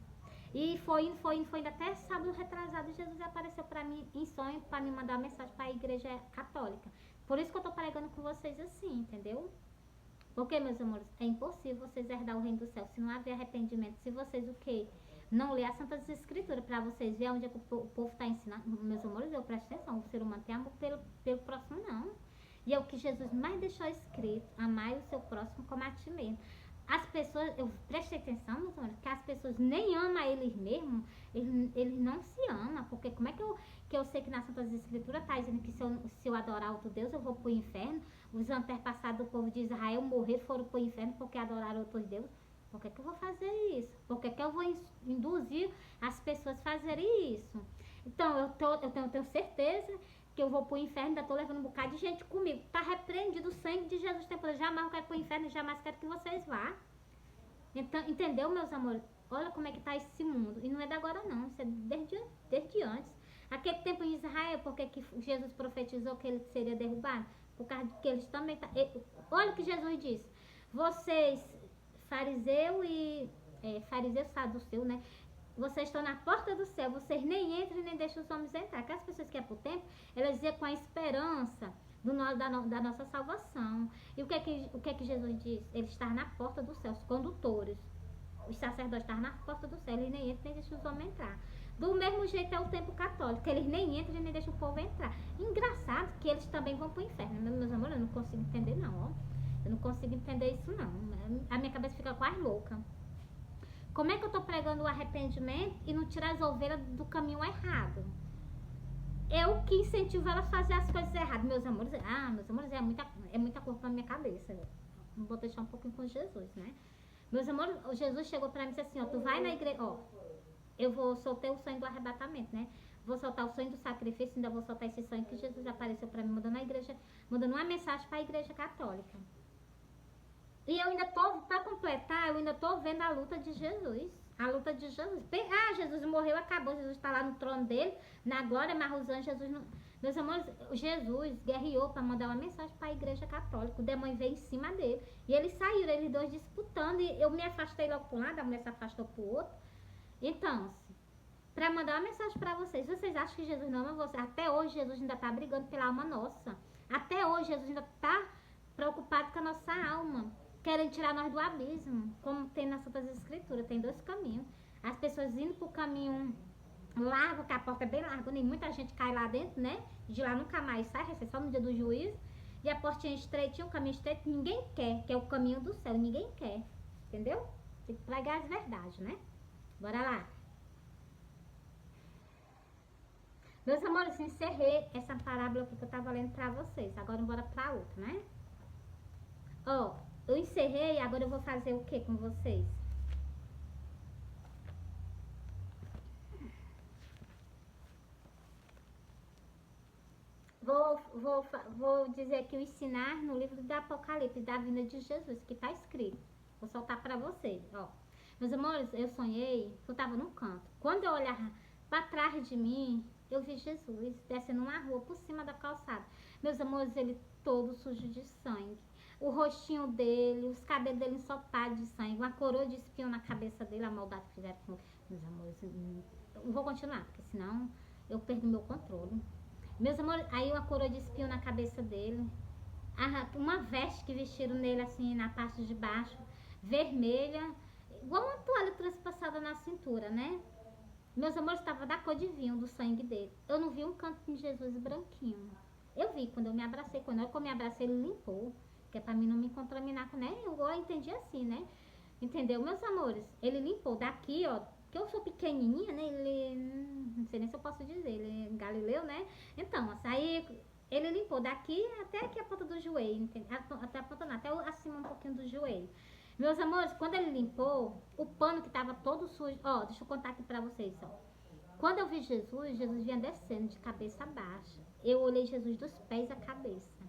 E foi ainda até sábado retrasado, Jesus apareceu para mim em sonho para me mandar uma mensagem para a igreja católica. Por isso que eu tô pregando com vocês assim, entendeu? Porque, meus amores, é impossível vocês herdar o reino do céu se não haver arrependimento. Se vocês o quê? Não ler as Santas Escrituras para vocês verem onde é que o povo está ensinando. Meus amores, eu presto atenção. O ser humano tem amor pelo próximo, não. E é o que Jesus mais deixou escrito. Amai o seu próximo como a ti mesmo. As pessoas, eu prestei atenção, meus amores, que as pessoas nem amam eles mesmos. Eles não se amam. Porque como é que eu sei que nas Santas Escrituras está dizendo que se eu adorar outro Deus, eu vou para o inferno? Os antepassados do povo de Israel morreram, foram para o inferno porque adoraram outros deuses. Por que eu vou fazer isso? Por que eu vou induzir as pessoas a fazerem isso? Então, eu tenho certeza que eu vou para o inferno, ainda estou levando um bocado de gente comigo. Está repreendido, o sangue de Jesus tem poder. Jamais eu quero para o inferno, jamais quero que vocês vá. Então, entendeu, meus amores? Olha como é que está esse mundo. E não é de agora não, isso é desde antes. Aquele tempo em Israel, porque que Jesus profetizou que ele seria derrubado? Por causa que eles também... Olha o que Jesus disse. Vocês, fariseu e... fariseu, saduceu, né? Vocês estão na porta do céu, vocês nem entram e nem deixam os homens entrar. Aquelas pessoas que é por tempo, elas diziam com a esperança da nossa salvação. E o que é que Jesus disse? Ele está na porta do céu, os condutores. Os sacerdotes estavam na porta do céu, eles nem entram nem deixam os homens entrar. Do mesmo jeito é o tempo católico, eles nem entram e nem deixam o povo entrar. Engraçado que eles também vão para o inferno. Meus amores, eu não consigo entender não, ó. Eu não consigo entender isso não. A minha cabeça fica quase louca. Como é que eu estou pregando o arrependimento e não tirar as ovelhas do caminho errado? Eu que incentivo ela a fazer as coisas erradas. Meus amores, é muita coisa na minha cabeça. Vou deixar um pouquinho com Jesus, né? Meus amores, Jesus chegou pra mim e disse assim, ó, tu vai na igreja, ó, eu vou soltar o sonho do arrebatamento, né? Vou soltar o sonho do sacrifício, ainda vou soltar esse sonho que Jesus apareceu pra mim, mandando uma mensagem para a igreja católica. E eu ainda tô, pra completar, eu ainda tô vendo a luta de Jesus. A luta de Jesus. Jesus morreu, acabou. Jesus tá lá no trono dele, na glória, mas os anjos, Jesus não... Meus amores, Jesus guerreou para mandar uma mensagem para a igreja católica. O demônio veio em cima dele. E eles saíram, eles dois disputando. E eu me afastei logo para um lado, a mulher se afastou pro outro. Então, para mandar uma mensagem para vocês. Vocês acham que Jesus não ama vocês? Até hoje, Jesus ainda tá brigando pela alma nossa. Até hoje, Jesus ainda tá preocupado com a nossa alma. querem tirar nós do abismo, como tem nas Santas Escrituras, tem dois caminhos. As pessoas indo pro caminho largo, que a porta é bem larga, nem muita gente cai lá dentro, né? De lá nunca mais sai, é só no dia do juízo. E a portinha estreitinha, o caminho estreito, ninguém quer, que é o caminho do céu, ninguém quer, entendeu? Tem que pregar as verdades, né? Bora lá. Meus amores, encerrei essa parábola aqui que eu tava lendo pra vocês. Agora bora pra outra, né? Ó, eu encerrei, agora eu vou fazer o que com vocês? Vou dizer aqui o ensinar no livro do Apocalipse, da vinda de Jesus, que tá escrito. Vou soltar pra vocês, ó. Meus amores, eu sonhei que eu tava num canto. Quando eu olhava pra trás de mim, eu vi Jesus descendo uma rua por cima da calçada. Meus amores, ele todo sujo de sangue. O rostinho dele, os cabelos dele ensopados de sangue, uma coroa de espinho na cabeça dele, a maldade que fizeram com meus amores. Eu vou continuar, porque senão eu perdo meu controle. Meus amores, aí uma coroa de espinho na cabeça dele, uma veste que vestiram nele assim na parte de baixo, vermelha, igual uma toalha transpassada na cintura, né? Meus amores, estava da cor de vinho do sangue dele. Eu não vi um canto de Jesus branquinho. Eu vi quando eu me abracei, quando eu me abracei, ele limpou, que é pra mim não me contaminar com, né? Eu entendi assim, né? Entendeu, meus amores? Ele limpou daqui, ó, que eu sou pequenininha, né? Ele, não sei nem se eu posso dizer, ele é Galileu, né? Então, assim, aí ele limpou daqui até aqui a ponta do joelho, entendeu? Até a ponta não, até acima um pouquinho do joelho. Meus amores, quando ele limpou, o pano que tava todo sujo, ó, deixa eu contar aqui pra vocês, ó. Quando eu vi Jesus, Jesus vinha descendo de cabeça baixa. Eu olhei Jesus dos pés à cabeça.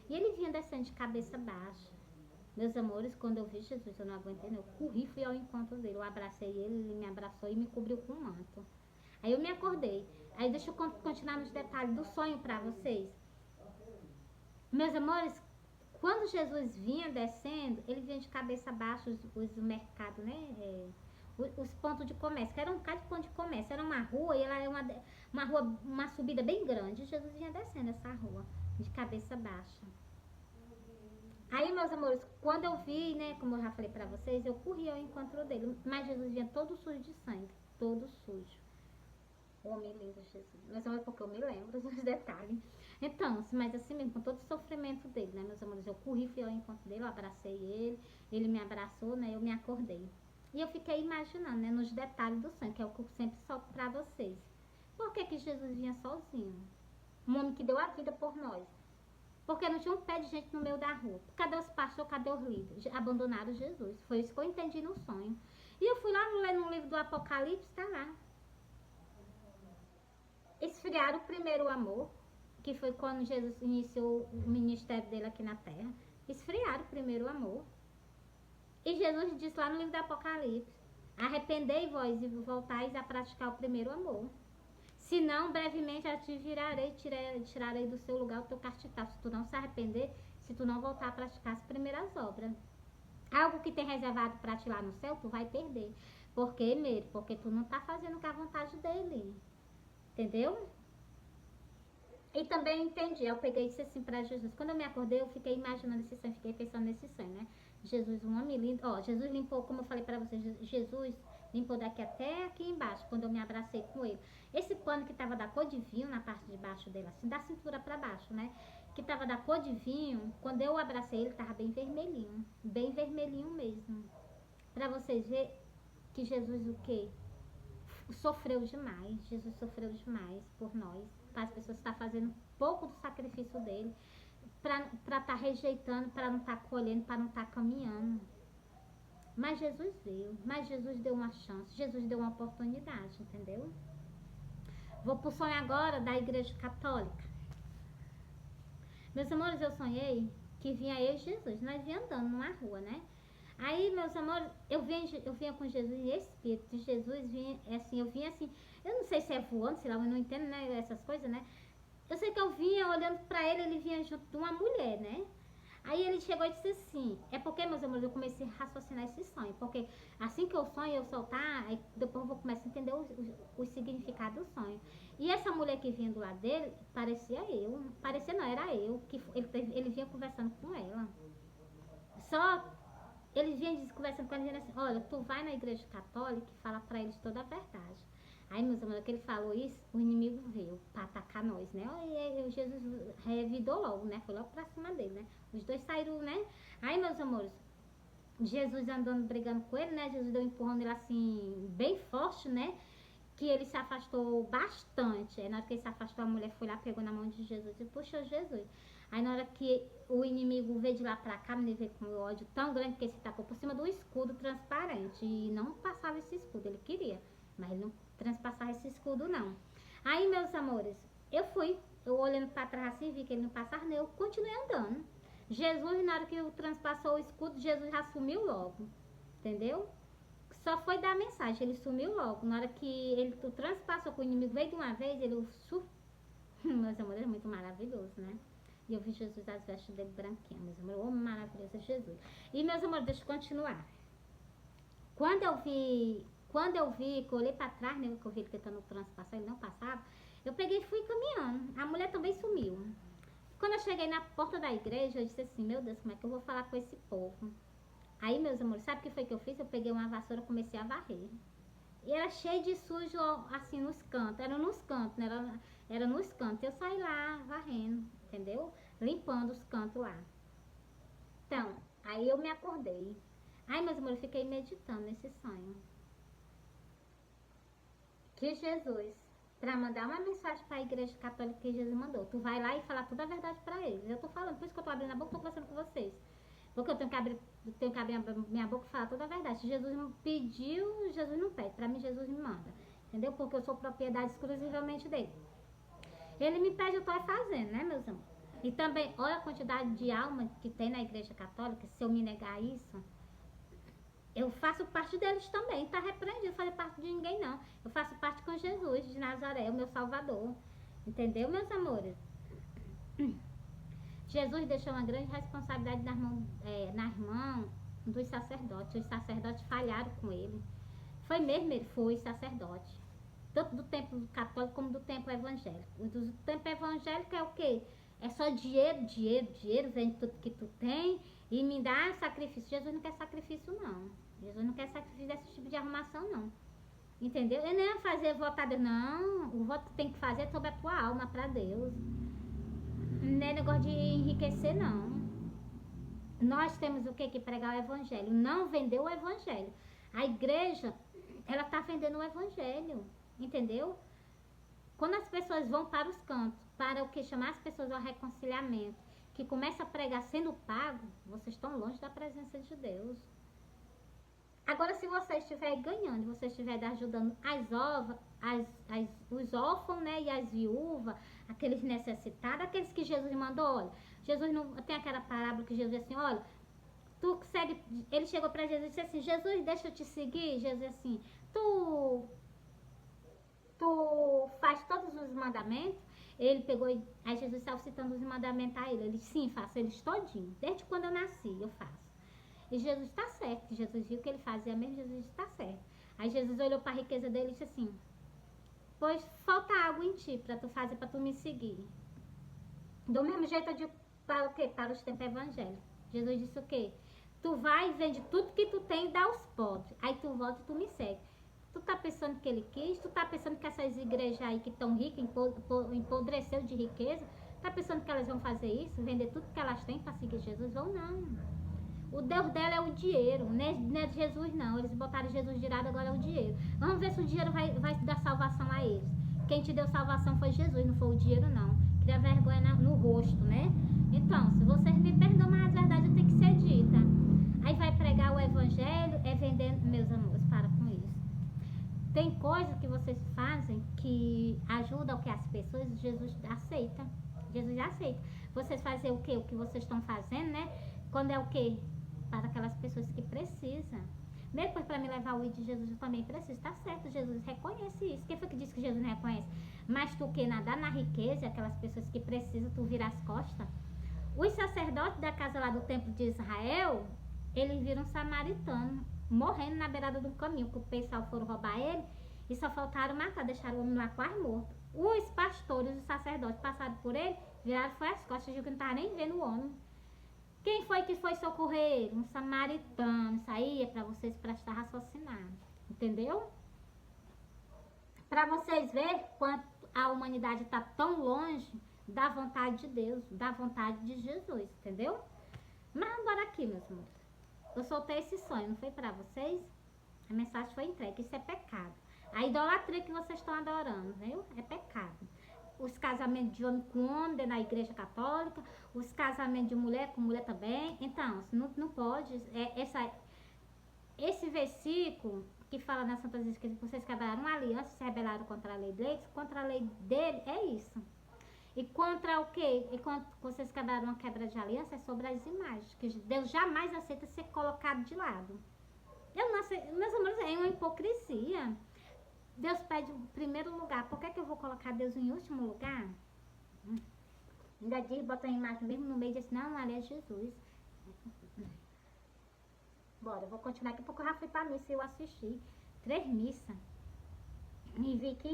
E ele vinha descendo de cabeça baixa. Meus amores, quando eu vi Jesus, eu não aguentei, não. Eu corri, fui ao encontro dele. Eu abracei ele, ele me abraçou e me cobriu com um manto. Aí eu me acordei. Aí deixa eu continuar nos detalhes do sonho pra vocês. Meus amores, quando Jesus vinha descendo, ele vinha de cabeça baixa, os mercados, né? Os pontos de comércio, que era um bocado de ponto de comércio. Era uma rua e ela era uma rua, uma subida bem grande. Jesus vinha descendo essa rua, de cabeça baixa. Aí, meus amores, quando eu vi, né, como eu já falei pra vocês, eu corri ao encontro dele. Mas Jesus vinha todo sujo de sangue, todo sujo. Homem lindo, Jesus. Meus amores, porque eu me lembro dos detalhes. Então, mas assim mesmo, com todo o sofrimento dele, né, meus amores, eu corri, fui ao encontro dele, eu abracei ele me abraçou, né, eu me acordei. E eu fiquei imaginando, né, nos detalhes do sonho, que é o que eu sempre solto pra vocês. Por que que Jesus vinha sozinho? Um homem que deu a vida por nós. Porque não tinha um pé de gente no meio da rua. Cadê os pastores, cadê os líderes? Abandonaram Jesus. Foi isso que eu entendi no sonho. E eu fui lá ler no livro do Apocalipse, tá lá. Esfriaram o primeiro amor, que foi quando Jesus iniciou o ministério dele aqui na terra. Esfriaram o primeiro amor. E Jesus disse lá no livro do Apocalipse: arrependei-vos e voltais a praticar o primeiro amor. Senão, brevemente eu te virarei, tirarei do seu lugar o teu castigar. Se tu não se arrepender, se tu não voltar a praticar as primeiras obras. Algo que tem reservado para ti lá no céu, tu vai perder. Por quê, Meire? Porque tu não tá fazendo com a vontade dele. Entendeu? E também entendi, eu peguei e disse assim pra Jesus. Quando eu me acordei, eu fiquei imaginando esse sonho, fiquei pensando nesse sonho, né? Jesus, um homem lindo. Ó, Jesus limpou, como eu falei pra vocês, Jesus limpou daqui até aqui embaixo, quando eu me abracei com ele. Esse pano que tava da cor de vinho na parte de baixo dele, assim, da cintura pra baixo, né? Que tava da cor de vinho, quando eu abracei ele, tava bem vermelhinho mesmo. Pra vocês verem que Jesus o quê? Sofreu demais, Jesus sofreu demais por nós, para as pessoas estar fazendo pouco do sacrifício dele, para estar rejeitando, para não estar colhendo, para não estar caminhando. Mas Jesus veio, mas Jesus deu uma chance, Jesus deu uma oportunidade, entendeu? Vou pro sonho agora da Igreja Católica. Meus amores, eu sonhei que vinha eu e Jesus, nós vinha andando numa rua, né? Aí, meus amores, eu vinha com Jesus em espírito de Jesus, vinha assim, eu vinha assim, eu não sei se é voando, sei lá, eu não entendo, né, essas coisas, né? Eu sei que eu vinha olhando pra ele, ele vinha junto de uma mulher, né? Aí ele chegou e disse assim, é porque, meus amores, eu comecei a raciocinar esse sonho, porque assim que eu sonho, eu soltar, aí depois eu vou começar a entender o significado do sonho. E essa mulher que vinha do lado dele, parecia não, era eu, que ele vinha conversando com ela. Só eles vinham conversando com ele, assim, olha, tu vai na igreja católica e fala pra eles toda a verdade. Aí, meus amores, que ele falou isso, o inimigo veio pra atacar nós, né? E Jesus revidou logo, né? Foi logo pra cima dele, né? Os dois saíram, né? Aí, meus amores, Jesus andando, brigando com ele, né? Jesus deu um empurrão nele assim, bem forte, né? Que ele se afastou bastante. Aí na hora que ele se afastou, a mulher foi lá, pegou na mão de Jesus e puxou Jesus. Aí na hora que o inimigo veio de lá pra cá, ele veio com um ódio tão grande que ele se tacou por cima do escudo transparente. E não passava esse escudo, ele queria. Mas ele não transpassava esse escudo, não. Aí, meus amores, eu olhando pra trás assim, vi que ele não passava, nem eu continuei andando. Jesus, na hora que eu transpassou o escudo, Jesus já sumiu logo. Entendeu? Só foi dar a mensagem, ele sumiu logo. Na hora que ele transpassou, que o inimigo veio de uma vez, ele meus amores, é muito maravilhoso, né? E eu vi Jesus, as vestes dele branquinhas, meus amores, oh, maravilhoso é Jesus. E, meus amores, deixa eu continuar. Quando eu vi, que eu olhei pra trás, né, que eu vi ele tentando transpassar, ele não passava, eu peguei e fui caminhando. A mulher também sumiu. Quando eu cheguei na porta da igreja, eu disse assim, meu Deus, como é que eu vou falar com esse povo? Aí, meus amores, sabe o que foi que eu fiz? Eu peguei uma vassoura e comecei a varrer. E era cheio de sujo, assim, nos cantos. Era nos cantos, né? Era nos cantos. Eu saí lá varrendo, entendeu? Limpando os cantos lá. Então, aí eu me acordei. Aí, meus amores, eu fiquei meditando nesse sonho. Que Jesus, para mandar uma mensagem para a igreja católica que Jesus mandou, tu vai lá e falar toda a verdade para eles. Eu tô falando, por isso que eu tô abrindo a boca, tô conversando com vocês. Porque eu tenho que abrir minha boca e falar toda a verdade. Se Jesus me pediu, Jesus não pede. Para mim, Jesus me manda. Entendeu? Porque eu sou propriedade exclusivamente dele. Ele me pede, eu tô fazendo, né, meus amores? E também, olha a quantidade de alma que tem na igreja católica. Se eu me negar isso, eu faço parte deles também. Tá repreendido fazer parte de ninguém, não. Eu faço parte com Jesus de Nazaré, o meu Salvador. Entendeu, meus amores? Jesus deixou uma grande responsabilidade nas mãos dos sacerdotes. Os sacerdotes falharam com ele. Foi mesmo, ele foi sacerdote. Tanto do templo católico como do templo evangélico. O do templo evangélico é o quê? É só dinheiro, dinheiro, dinheiro, vende tudo que tu tem e me dá sacrifício. Jesus não quer sacrifício, não. Jesus não quer sacrifício desse tipo de arrumação, não. Entendeu? Ele não é fazer voto a Deus, não. O voto que tem que fazer é sobre a tua alma para Deus. Não é negócio de enriquecer, não. Nós temos o que pregar o evangelho, não vender o evangelho. A igreja, ela tá vendendo o evangelho, entendeu? Quando as pessoas vão para os cantos, para o que chamar as pessoas ao reconciliamento, que começa a pregar sendo pago, vocês estão longe da presença de Deus. Agora, se você estiver ganhando, você estiver ajudando os órfãos, né, e as viúvas, aqueles necessitados, aqueles que Jesus mandou, olha, Jesus não tem aquela parábola que Jesus disse assim, olha, tu segue, ele chegou para Jesus e disse assim, Jesus, deixa eu te seguir, Jesus assim, tu faz todos os mandamentos? Ele pegou, aí Jesus estava citando os mandamentos a ele, disse, sim, faço eles todinho, desde quando eu nasci, eu faço. E Jesus está certo. Jesus viu que ele fazia mesmo, Jesus está certo. Aí Jesus olhou para a riqueza dele e disse assim, pois falta algo em ti para tu fazer, para tu me seguir. Do mesmo jeito eu digo para o quê? Para os tempos evangélicos. Jesus disse o quê? Tu vai e vende tudo que tu tem e dá aos pobres. Aí tu volta e tu me segue. Tu tá pensando que ele quis? Tu tá pensando que essas igrejas aí que estão ricas, empodreceu de riqueza? Tá pensando que elas vão fazer isso? Vender tudo que elas têm para seguir Jesus? Vão não. O Deus dela é o dinheiro, não é de Jesus não. Eles botaram Jesus de lado, agora é o dinheiro. Vamos ver se o dinheiro vai dar salvação a eles. Quem te deu salvação foi Jesus, não foi o dinheiro não. Cria vergonha no rosto, né? Então, se vocês me perdoam, mas a verdade tem que ser dita. Aí vai pregar o evangelho, é vender, meus amores, para com isso. Tem coisas que vocês fazem que ajudam o que as pessoas, Jesus aceita. Jesus aceita. Vocês fazem o que? O que vocês estão fazendo, né? Quando é o que? Para aquelas pessoas que precisam. Mesmo para me levar o I de Jesus, eu também preciso. Tá certo, Jesus reconhece isso. Quem foi que disse que Jesus não reconhece? Mas tu que nadar na riqueza, aquelas pessoas que precisam, tu virar as costas. Os sacerdotes da casa lá do templo de Israel, eles viram um samaritano morrendo na beirada do caminho, que o pessoal foram roubar ele e só faltaram matar, deixaram o homem lá quase morto. Os pastores, os sacerdotes passaram por ele, viraram foi as costas, viu que não estava nem vendo o homem. Quem foi que foi socorrer ele? Um samaritano. Isso aí é para vocês prestar raciocinar. Entendeu? Para vocês verem quanto a humanidade está tão longe da vontade de Deus, da vontade de Jesus, entendeu? Mas agora aqui, meus amores. Eu soltei esse sonho, não foi para vocês? A mensagem foi entregue. Isso é pecado. A idolatria que vocês estão adorando, viu? É pecado. Os casamentos de homem com homem dentro da igreja católica, os casamentos de mulher com mulher também. Então, não pode. Esse versículo que fala nas Santas Escrituras que vocês quebraram uma aliança, se rebelaram contra a lei dele, contra a lei dele, é isso. E contra o quê? E contra vocês quebraram uma quebra de aliança, é sobre as imagens, que Deus jamais aceita ser colocado de lado. Eu não sei, meus amores, é uma hipocrisia. Deus pede o primeiro lugar. Por que eu vou colocar Deus em último lugar? Ainda diz, bota a imagem mesmo no meio e diz, não, ali é Jesus. Bora, eu vou continuar aqui porque eu já fui pra missa e eu assisti 3 missas. E vi que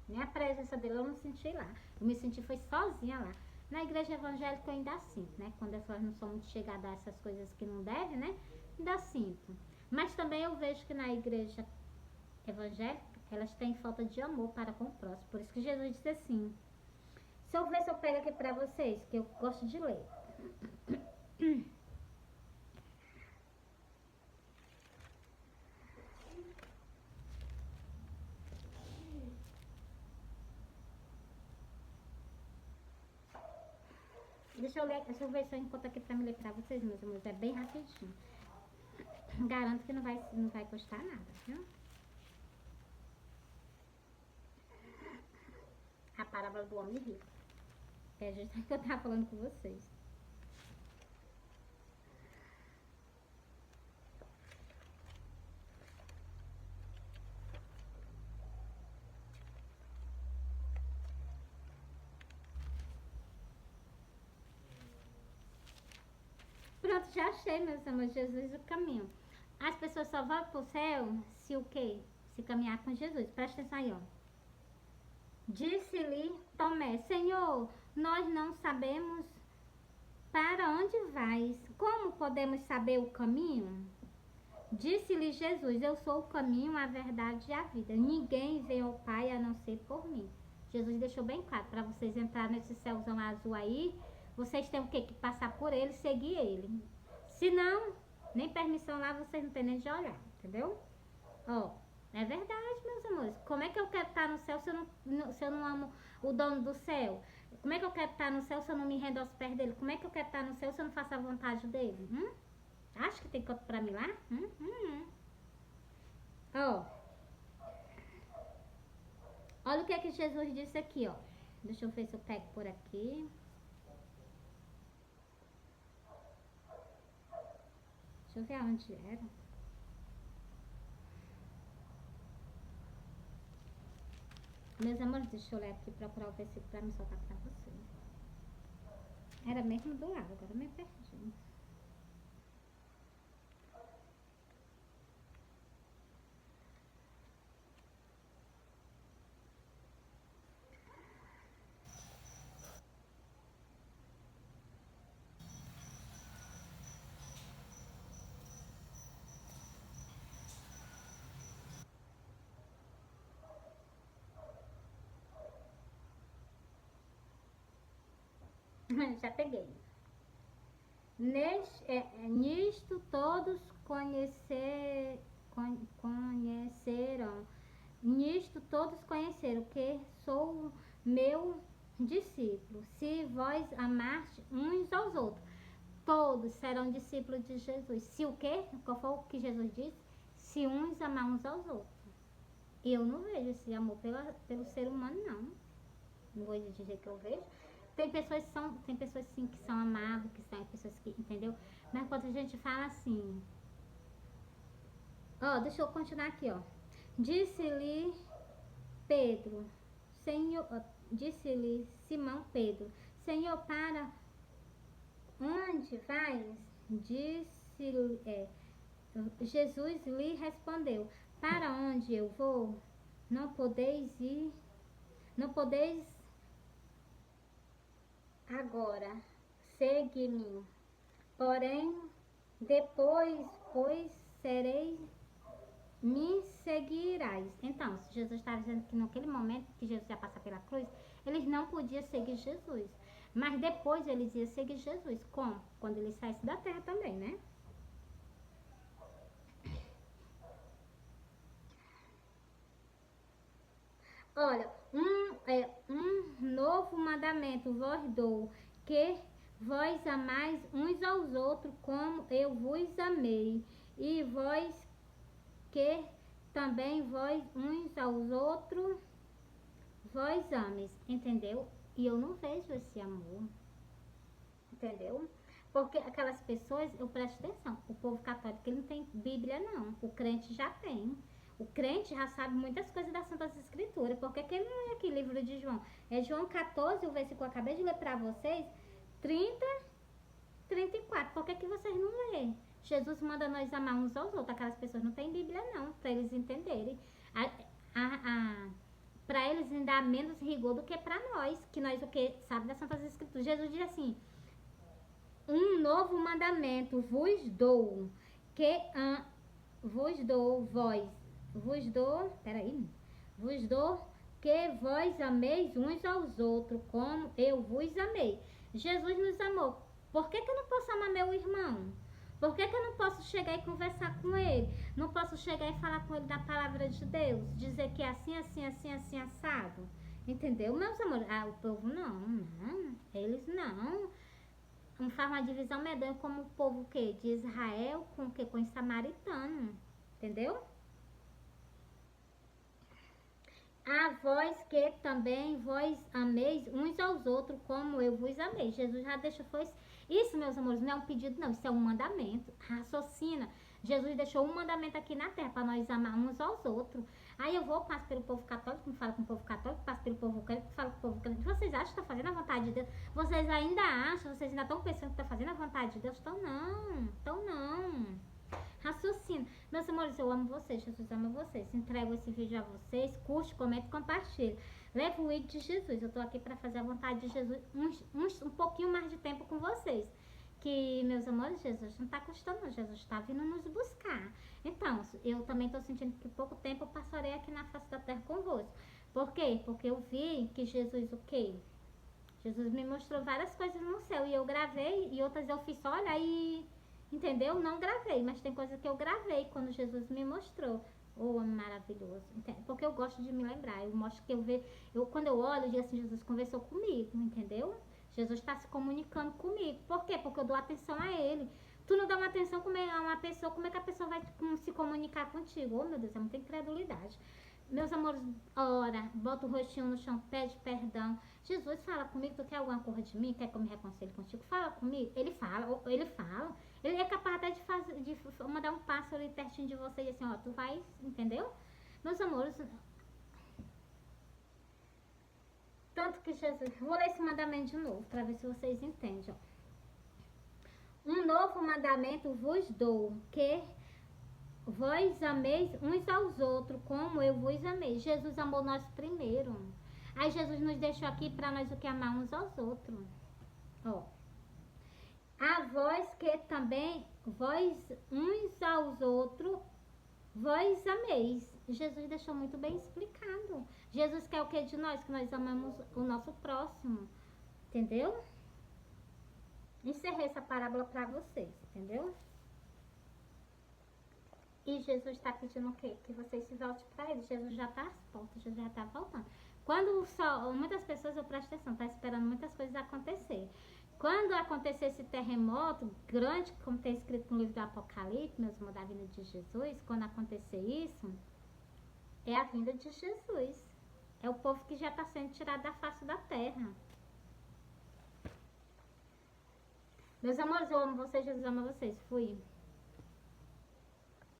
nem a presença dele eu não senti lá. Eu me senti foi sozinha lá. Na igreja evangélica eu ainda sinto, né? Quando as pessoas não são muito chegadas a essas coisas que não devem, né? Ainda sinto. Mas também eu vejo que na igreja evangélica elas têm falta de amor para com o próximo. Por isso que Jesus disse assim. Se eu ver se eu pego aqui pra vocês, que eu gosto de ler. Deixa eu ver se eu encontro aqui pra me ler pra vocês, meus amores. É bem rapidinho. Garanto que não vai custar nada, viu? A parábola do homem rico. É justo que eu tava falando com vocês. Pronto, já achei, meus amores. Jesus o caminho. As pessoas só vão pro céu se o quê? Se caminhar com Jesus. Presta atenção aí, ó. Disse-lhe Tomé, Senhor, nós não sabemos para onde vais. Como podemos saber o caminho? Disse-lhe Jesus, eu sou o caminho, a verdade e a vida. Ninguém vê ao Pai a não ser por mim. Jesus deixou bem claro, para vocês entrarem nesse céuzão azul aí, vocês têm o quê? Que passar por ele, seguir ele. Se não, nem permissão lá vocês não têm nem de olhar, entendeu? Ó, é verdade, meus amores. Como é que eu quero estar no céu se eu não amo o dono do céu? Como é que eu quero estar no céu se eu não me rendo aos pés dele? Como é que eu quero estar no céu se eu não faço a vontade dele? Acho que tem canto pra mim lá? Ó, olha o que é que Jesus disse aqui, ó. Deixa eu ver se eu pego por aqui. Deixa eu ver aonde era. Meus amores, deixa eu ler aqui, procurar o versículo pra me soltar pra vocês. Era mesmo do lado, agora eu me perdi. Já peguei. Nisto todos conheceram. Nisto todos conheceram que sou meu discípulo. Se vós amaste uns aos outros, todos serão discípulos de Jesus. Se o quê? Qual foi o que Jesus disse? Se uns amar uns aos outros. Eu não vejo esse amor pelo ser humano, não. Não vou dizer que eu vejo. Tem pessoas sim que são amáveis, que são pessoas que, entendeu? Mas quando a gente fala assim, ó, deixa eu continuar aqui, ó. Disse-lhe Pedro, Senhor, disse-lhe Simão Pedro, Senhor, para onde vais? Jesus lhe respondeu, para onde eu vou? Não podeis agora segue-me. Porém, depois, pois, me seguirás. Então, se Jesus estava dizendo que naquele momento que Jesus ia passar pela cruz, eles não podiam seguir Jesus. Mas depois eles iam seguir Jesus. Como? Quando ele saísse da terra também, né? Olha, um novo mandamento vos dou, que vós amais uns aos outros como eu vos amei, e vós que também vós uns aos outros vós ames, entendeu? E eu não vejo esse amor, entendeu? Porque aquelas pessoas, eu presto atenção, o povo católico ele não tem Bíblia não, o crente já tem. O crente já sabe muitas coisas das Santas Escrituras. Por que que ele não é aqui, livro de João? É João 14, o versículo que eu acabei de ler para vocês, 30, 34. Por que que vocês não lêem? Jesus manda nós amar uns aos outros. Aquelas pessoas não têm Bíblia não, para eles entenderem. Para eles ainda há menos rigor do que para nós, que nós o que sabe das Santas Escrituras. Jesus diz assim, um novo mandamento vos dou, que vos dou vos dou que vós ameis uns aos outros, como eu vos amei. Jesus nos amou. Por que que eu não posso amar meu irmão? Por que que eu não posso chegar e conversar com ele? Não posso chegar e falar com ele da palavra de Deus? Dizer que é assim, assim, assim, assim, assado? Entendeu, meus amores? O povo não, eles não. Não faz uma divisão medonha como o povo que de Israel com o que com os samaritanos, entendeu? A vós que também vós ameis uns aos outros como eu vos amei. Jesus já deixou, foi isso, meus amores, não é um pedido não, isso é um mandamento. Raciocina. Jesus deixou um mandamento aqui na terra para nós amar uns aos outros. Aí eu vou, passo pelo povo católico, me falo com o povo católico, passo pelo povo crente, falo com o povo crente. Vocês acham que está fazendo a vontade de Deus? Vocês ainda acham, vocês ainda estão pensando que está fazendo a vontade de Deus? Então não. Raciocina. Meus amores, eu amo vocês, Jesus ama vocês. Entrego esse vídeo a vocês, curte, comente, compartilhe. Leva o vídeo de Jesus. Eu tô aqui para fazer a vontade de Jesus um pouquinho mais de tempo com vocês. Que, meus amores, Jesus não tá custando, não. Jesus tá vindo nos buscar. Então, eu também tô sentindo que pouco tempo eu passarei aqui na face da terra convosco. Por quê? Porque eu vi que Jesus, o quê? Jesus me mostrou várias coisas no céu e eu gravei e outras eu fiz só olhar e... Entendeu? Não gravei, mas tem coisa que eu gravei quando Jesus me mostrou. Oh, maravilhoso. Porque eu gosto de me lembrar. Eu mostro que eu vejo. Quando eu olho, eu digo assim, Jesus conversou comigo, entendeu? Jesus está se comunicando comigo. Por quê? Porque eu dou atenção a ele. Tu não dá uma atenção a uma pessoa, como é que a pessoa vai se comunicar contigo? Oh, meu Deus, é muita incredulidade. Meus amores, ora, bota o rostinho no chão, pede perdão. Jesus, fala comigo, tu quer alguma coisa de mim? Quer que eu me reconcile contigo? Fala comigo. Ele fala, ele fala. Ele é capaz até de mandar um pássaro ali pertinho de você e assim, ó, tu vai, entendeu? Meus amores, tanto que Jesus... Vou ler esse mandamento de novo, para ver se vocês entendem, ó. Um novo mandamento vos dou, que vós ameis uns aos outros, como eu vos amei. Jesus amou nós primeiro. Aí Jesus nos deixou aqui para nós o que amar uns aos outros. Ó. A vós que também, vós uns aos outros, vós ameis. Jesus deixou muito bem explicado. Jesus quer o que de nós? Que nós amamos o nosso próximo. Entendeu? Encerrei essa parábola para vocês, entendeu? E Jesus está pedindo o quê? Que vocês se voltem para ele. Jesus já está às portas, Jesus já está voltando. Quando muitas pessoas, eu presto atenção, está esperando muitas coisas acontecer. Quando acontecer esse terremoto grande, como tem escrito no livro do Apocalipse, meus irmãos, da vinda de Jesus, quando acontecer isso, é a vinda de Jesus. É o povo que já está sendo tirado da face da terra. Meus amores, eu amo vocês, Jesus ama vocês. Fui.